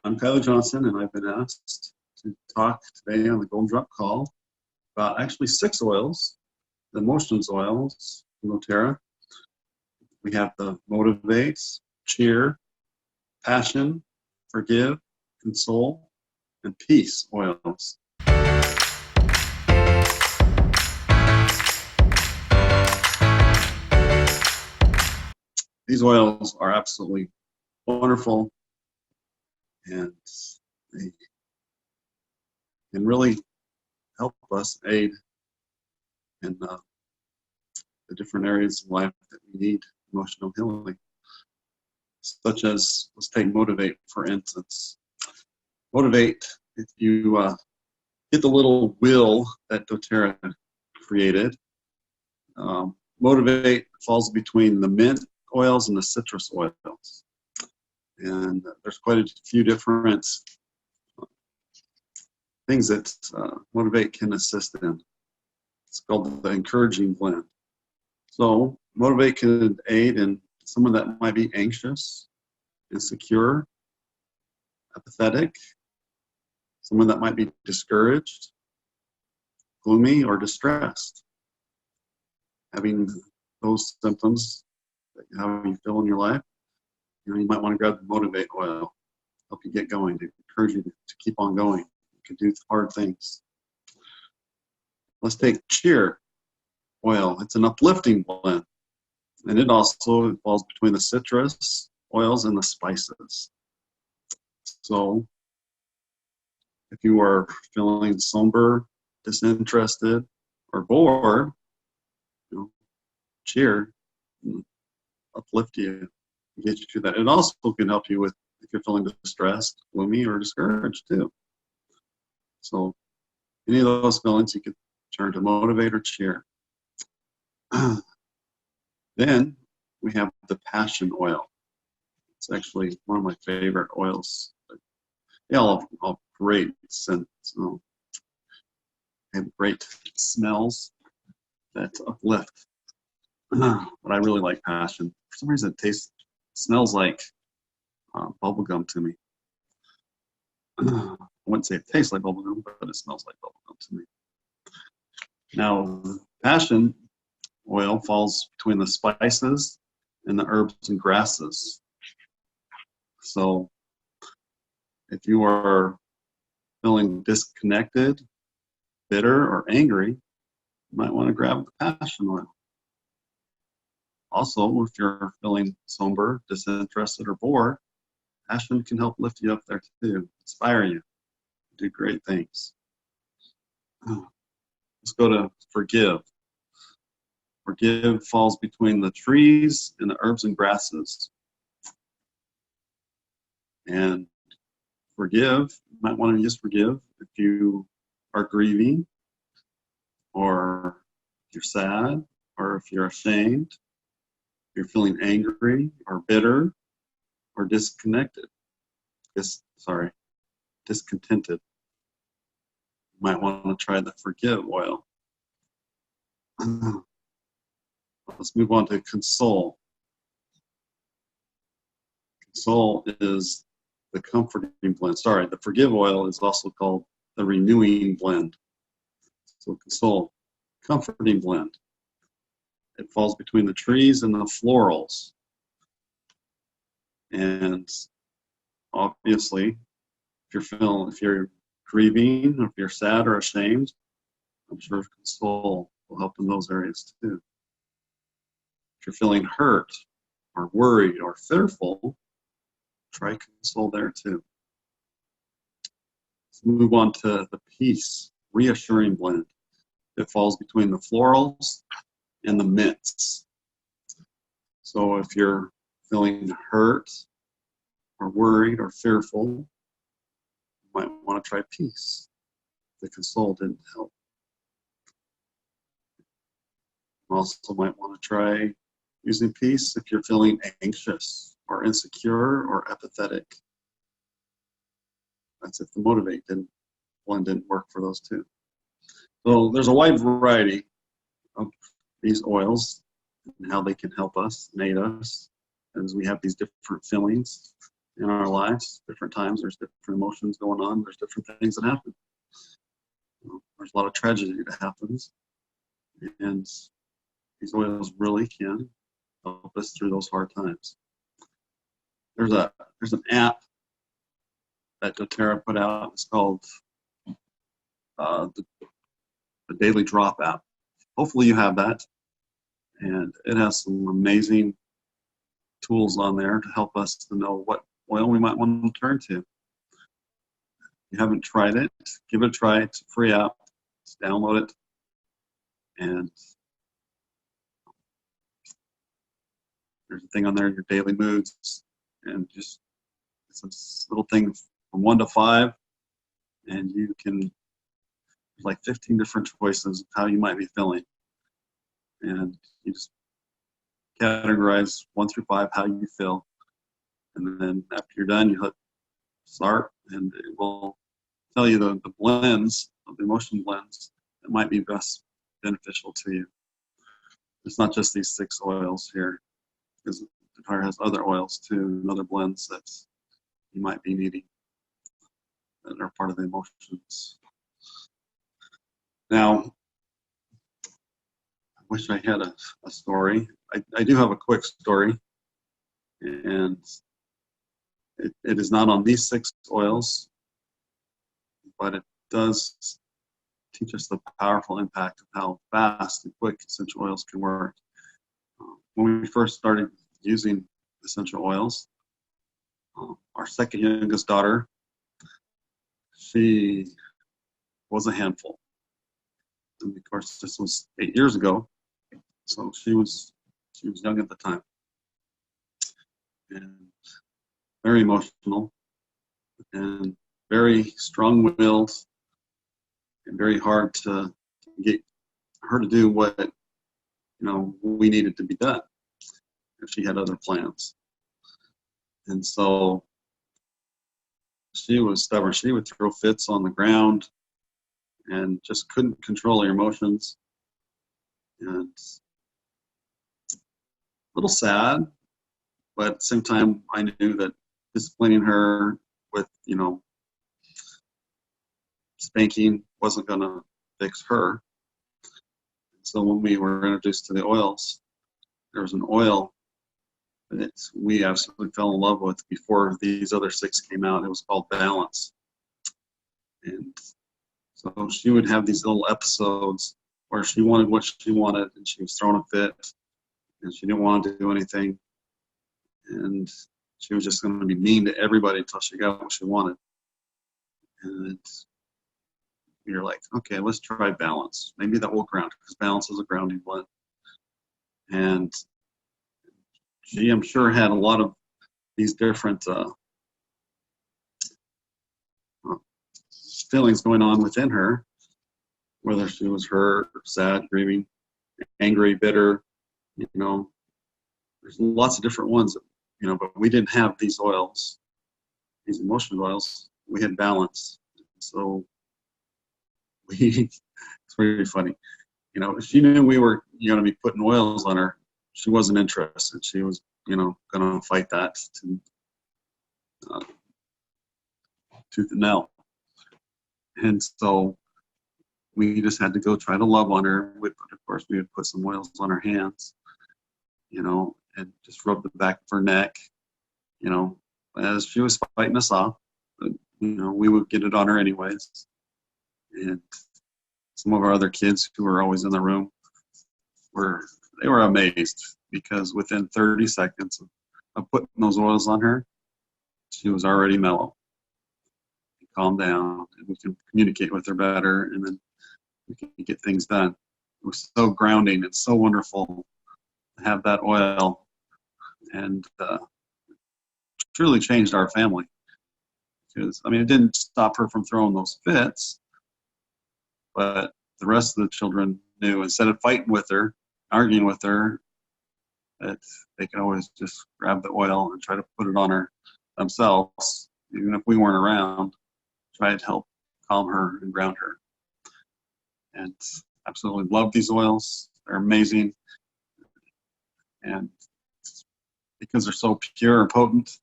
I'm Kylie Johnson, and I've been asked to talk today on the Golden Drop Call about actually 6 oils, the emotions oils from doTERRA. We have the Motivate, Cheer, Passion, Forgive, Console, and Peace oils. These oils are absolutely wonderful, and they can really help us aid in the different areas of life that we need emotional healing, such as, let's take Motivate for instance. Motivate, if you get the little wheel that doTERRA created, Motivate falls between the mint oils and the citrus oils. And there's quite a few different things that Motivate can assist in. It's called the encouraging blend. So Motivate can aid in someone that might be anxious, insecure, apathetic, someone that might be discouraged, gloomy, or distressed. Having those symptoms, how you feel in your life, you might want to grab the Motivate oil, help you get going, to encourage you to keep on going. You can do hard things. Let's take Cheer oil. It's an uplifting blend, and it also falls between the citrus oils and the spices. So if you are feeling somber, disinterested, or bored, Cheer can uplift you, get you through that. It also can help you with if you're feeling distressed, gloomy, or discouraged too. So any of those feelings, you could turn to Motivate or Cheer. Then we have the Passion oil. It's actually one of my favorite oils. They all have great scents, have great smells that uplift. But I really like Passion. For some reason, it smells like bubblegum to me. I wouldn't say it tastes like bubblegum, but it smells like bubblegum to me. Now, Passion oil falls between the spices and the herbs and grasses. So if you are feeling disconnected, bitter, or angry, you might want to grab the Passion oil. Also, if you're feeling somber, disinterested, or bored, Passion can help lift you up there too, inspire you, do great things. Let's go to Forgive. Forgive falls between the trees and the herbs and grasses. And Forgive, you might want to just forgive if you are grieving, or if you're sad, or if you're ashamed, if you're feeling angry or bitter or disconnected. Discontented. You might want to try the Forgive oil. Let's move on to Console. Console is the comforting blend. Sorry, the Forgive oil is also called the renewing blend. So Console, comforting blend. It falls between the trees and the florals. And obviously, if you're grieving, or if you're sad or ashamed, I'm sure Console will help in those areas too. If you're feeling hurt or worried or fearful, try Console there too. Let's move on to the Peace, reassuring blend. It falls between the florals and the mints. So if you're feeling hurt or worried or fearful, you might want to try Peace. The Console didn't help. You also might want to try using Peace if you're feeling anxious or insecure or apathetic. That's if the Motivate blend didn't work for those two. So there's a wide variety of these oils and how they can help us and aid us as we have these different feelings in our lives. Different times, there's different emotions going on. There's different things that happen. There's a lot of tragedy that happens, and these oils really can help us through those hard times. There's an app that doTERRA put out. It's called the Daily Drop app. Hopefully you have that, and it has some amazing tools on there to help us to know what oil we might want to turn to. If you haven't tried it, give it a try. It's a free app. Just download it, and there's a thing on there, your daily moods, and just it's a little thing from 1 to 5, and you can like 15 different choices of how you might be feeling, and you just categorize 1 through 5 how you feel, and then after you're done, you hit start, and it will tell you the blends, the emotion blends that might be best beneficial to you. It's not just these 6 oils here, because doTERRA has other oils too, and other blends that you might be needing that are part of the emotions. Now, I wish I had a story. I do have a quick story, and it is not on these 6 oils, but it does teach us the powerful impact of how fast and quick essential oils can work. When we first started using essential oils, our second youngest daughter, she was a handful. And of course, this was 8 years ago, so she was young at the time, and very emotional, and very strong-willed, and very hard to get her to do what we needed to be done if she had other plans. And so she was stubborn. She would throw fits on the ground and just couldn't control her emotions. And a little sad, but at the same time, I knew that disciplining her with, spanking wasn't going to fix her. So when we were introduced to the oils, there was an oil that we absolutely fell in love with before these other 6 came out. It was called Balance. And so she would have these little episodes where she wanted what she wanted, and she was throwing a fit, and she didn't want to do anything. And she was just going to be mean to everybody until she got what she wanted. And you're like, okay, let's try Balance. Maybe that will ground, because Balance is a grounding blend. And she, I'm sure, had a lot of these different feelings going on within her, whether she was hurt, sad, grieving, angry, bitter. There's lots of different ones, but we didn't have these oils, these emotional oils. We had Balance. So it's very funny. If she knew we were going to be putting oils on her, she wasn't interested. She was, going to fight that tooth and nail. And so we just had to go try to love on her. Of course, we would put some oils on her hands, and just rub the back of her neck, as she was fighting us off. But, we would get it on her anyways. And some of our other kids who were always in the room were amazed, because within 30 seconds of putting those oils on her, she was already mellow, calmed down, and we can communicate with her better, and then we can get things done. It was so grounding and so wonderful to have that oil, and truly changed our family. Because, it didn't stop her from throwing those fits, but the rest of the children knew, instead of fighting with her, arguing with her, that they can always just grab the oil and try to put it on her themselves, even if we weren't around, try to help calm her and ground her. And absolutely love these oils. They're amazing. And because they're so pure and potent,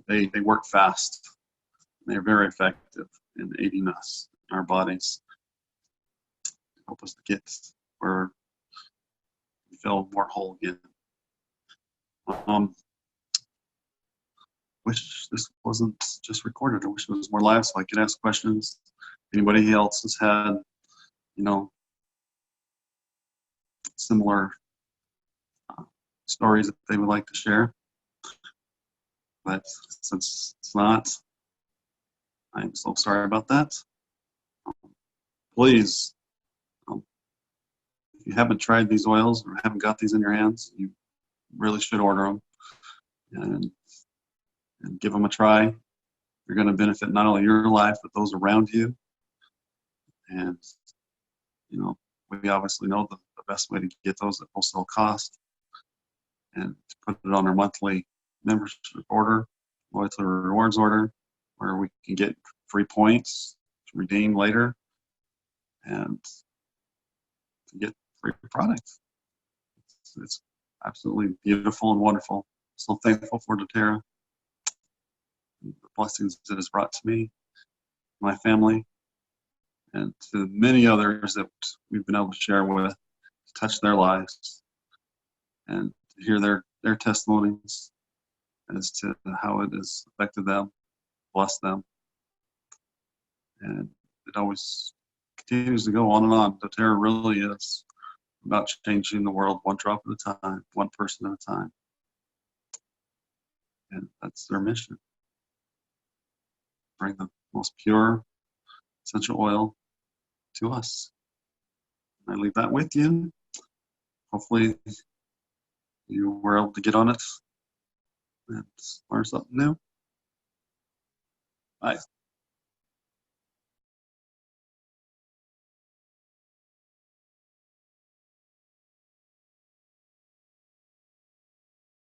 They work fast. They're very effective in aiding us in our bodies, help us to get where we feel more whole again. Wish this wasn't just recorded. I wish it was more live so I could ask questions. Anybody else has had, similar stories that they would like to share. But since it's not, I'm so sorry about that. Please, if you haven't tried these oils or haven't got these in your hands, you really should order them and give them a try. You're going to benefit not only your life, but those around you. And, we obviously know the best way to get those at wholesale cost and to put it on our monthly membership order, loyalty rewards order, where we can get free points to redeem later and to get free products. It's absolutely beautiful and wonderful. So thankful for doTERRA, the blessings it has brought to me, my family, and to many others that we've been able to share with, to touch their lives and to hear their testimonies as to how it has affected them, blessed them. And it always continues to go on and on. doTERRA really is about changing the world one drop at a time, one person at a time. And that's their mission. Bring the most pure essential oil to us. I leave that with you. Hopefully you were able to get on it and learn something new. Bye.